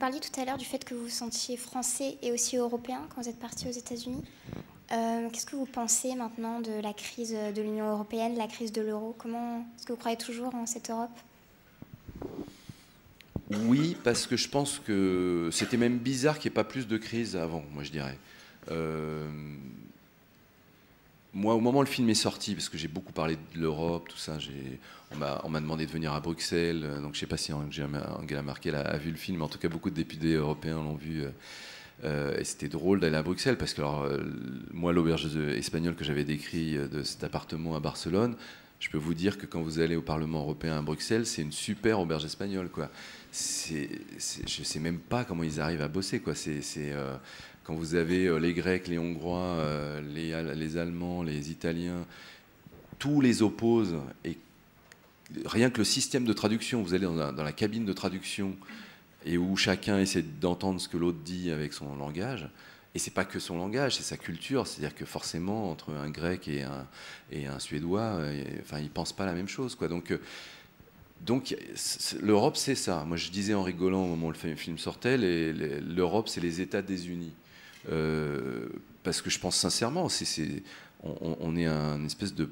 parliez tout à l'heure du fait que vous vous sentiez français et aussi européen quand vous êtes parti aux États-Unis. Qu'est-ce que vous pensez maintenant de la crise de l'Union européenne, la crise de l'euro? Est-ce que vous croyez toujours en cette Europe? Oui, parce que je pense que c'était même bizarre qu'il n'y ait pas plus de crise avant, moi je dirais. Moi, au moment où le film est sorti, parce que j'ai beaucoup parlé de l'Europe, tout ça, on m'a demandé de venir à Bruxelles, donc je ne sais pas si Angela Merkel a vu le film, mais en tout cas beaucoup de députés européens l'ont vu. Et c'était drôle d'aller à Bruxelles, parce que moi, l'auberge espagnole que j'avais décrit de cet appartement à Barcelone, je peux vous dire que quand vous allez au Parlement européen à Bruxelles, c'est une super auberge espagnole, quoi. Je ne sais même pas comment ils arrivent à bosser, quoi. Quand vous avez les Grecs, les Hongrois, les Allemands, les Italiens, tous les opposent. Et rien que le système de traduction, vous allez dans la cabine de traduction et où chacun essaie d'entendre ce que l'autre dit avec son langage. Et c'est pas que son langage, c'est sa culture. C'est-à-dire que forcément, entre un Grec et un Suédois, enfin, ils pensent pas la même chose, quoi. Donc l'Europe, c'est ça. Moi, je disais en rigolant au moment où le film sortait, l'Europe, c'est les États désunis. Parce que je pense sincèrement, on est un espèce de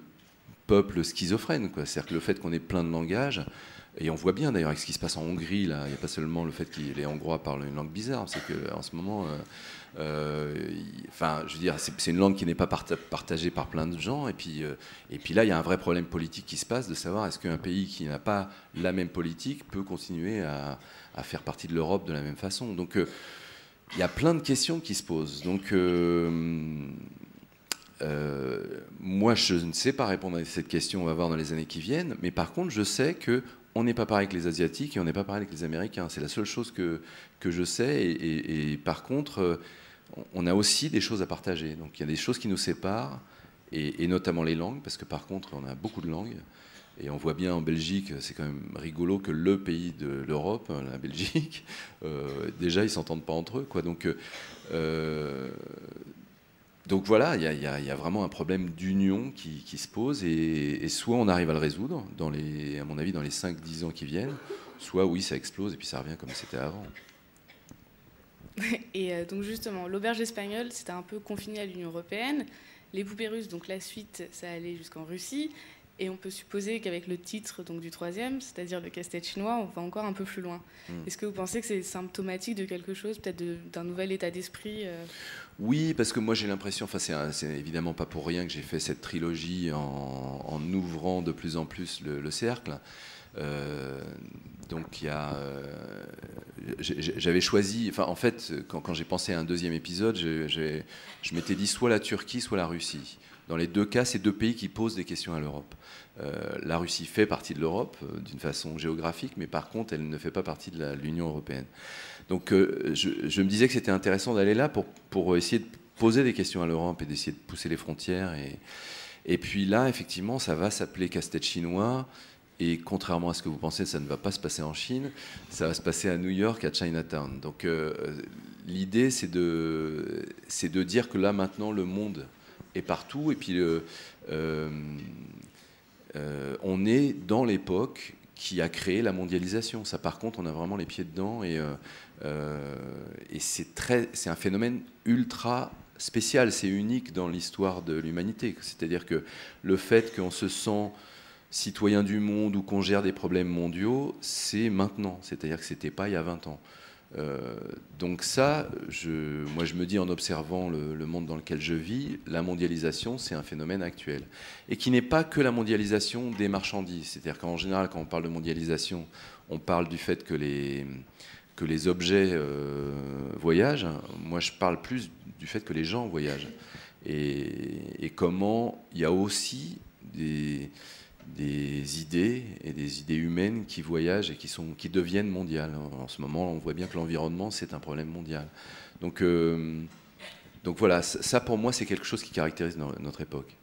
peuple schizophrène, quoi. C'est-à-dire que le fait qu'on ait plein de langages, et on voit bien d'ailleurs avec ce qui se passe en Hongrie, là, il n'y a pas seulement le fait que les Hongrois parlent une langue bizarre, c'est qu'en ce moment, enfin, je veux dire, c'est une langue qui n'est pas partagée par plein de gens, et puis là, il y a un vrai problème politique qui se passe, de savoir est-ce qu'un pays qui n'a pas la même politique peut continuer à faire partie de l'Europe de la même façon. Donc, il y a plein de questions qui se posent. Donc, moi, je ne sais pas répondre à cette question, on va voir dans les années qui viennent, mais par contre, je sais qu'on n'est pas pareil que les Asiatiques et on n'est pas pareil avec les Américains. C'est la seule chose que je sais. Et par contre, on a aussi des choses à partager. Donc, il y a des choses qui nous séparent, et notamment les langues, parce que par contre, on a beaucoup de langues. Et on voit bien en Belgique, c'est quand même rigolo que le pays de l'Europe, la Belgique, déjà ils s'entendent pas entre eux, quoi. Donc voilà, il y a vraiment un problème d'union qui se pose, et soit on arrive à le résoudre, à mon avis, dans les 5-10 ans qui viennent, soit oui, ça explose et puis ça revient comme c'était avant. Et donc justement, l'auberge espagnole, c'était un peu confiné à l'Union européenne. Les poupées russes, donc la suite, ça allait jusqu'en Russie. Et on peut supposer qu'avec le titre donc, du troisième, c'est-à-dire le casse-tête chinois, on va encore un peu plus loin. Est-ce que vous pensez que c'est symptomatique de quelque chose, peut-être d'un nouvel état d'esprit Oui, parce que moi j'ai l'impression, enfin c'est évidemment pas pour rien que j'ai fait cette trilogie en ouvrant de plus en plus le cercle. Donc j'avais choisi, enfin en fait quand j'ai pensé à un deuxième épisode, je m'étais dit soit la Turquie, soit la Russie. Dans les deux cas, c'est deux pays qui posent des questions à l'Europe. La Russie fait partie de l'Europe d'une façon géographique, mais par contre, elle ne fait pas partie de l'Union européenne. Donc je me disais que c'était intéressant d'aller là pour essayer de poser des questions à l'Europe et d'essayer de pousser les frontières. Et puis là, effectivement, ça va s'appeler casse-tête chinois. Et contrairement à ce que vous pensez, ça ne va pas se passer en Chine, ça va se passer à New York, à Chinatown. Donc l'idée, c'est de dire que là, maintenant, le monde est partout. Et puis, on est dans l'époque qui a créé la mondialisation. Ça, par contre, on a vraiment les pieds dedans. Et c'est un phénomène ultra spécial. C'est unique dans l'histoire de l'humanité. C'est-à-dire que le fait qu'on se sent citoyen du monde ou qu'on gère des problèmes mondiaux, c'est maintenant. C'est-à-dire que ce n'était pas il y a 20 ans. Donc ça, moi je me dis en observant le monde dans lequel je vis, la mondialisation c'est un phénomène actuel. Et qui n'est pas que la mondialisation des marchandises. C'est-à-dire qu'en général quand on parle de mondialisation, on parle du fait que les objets voyagent. Moi je parle plus du fait que les gens voyagent. Et comment il y a aussi des idées et des idées humaines qui voyagent et qui deviennent mondiales. En ce moment, on voit bien que l'environnement, c'est un problème mondial. Donc voilà, ça pour moi, c'est quelque chose qui caractérise notre époque.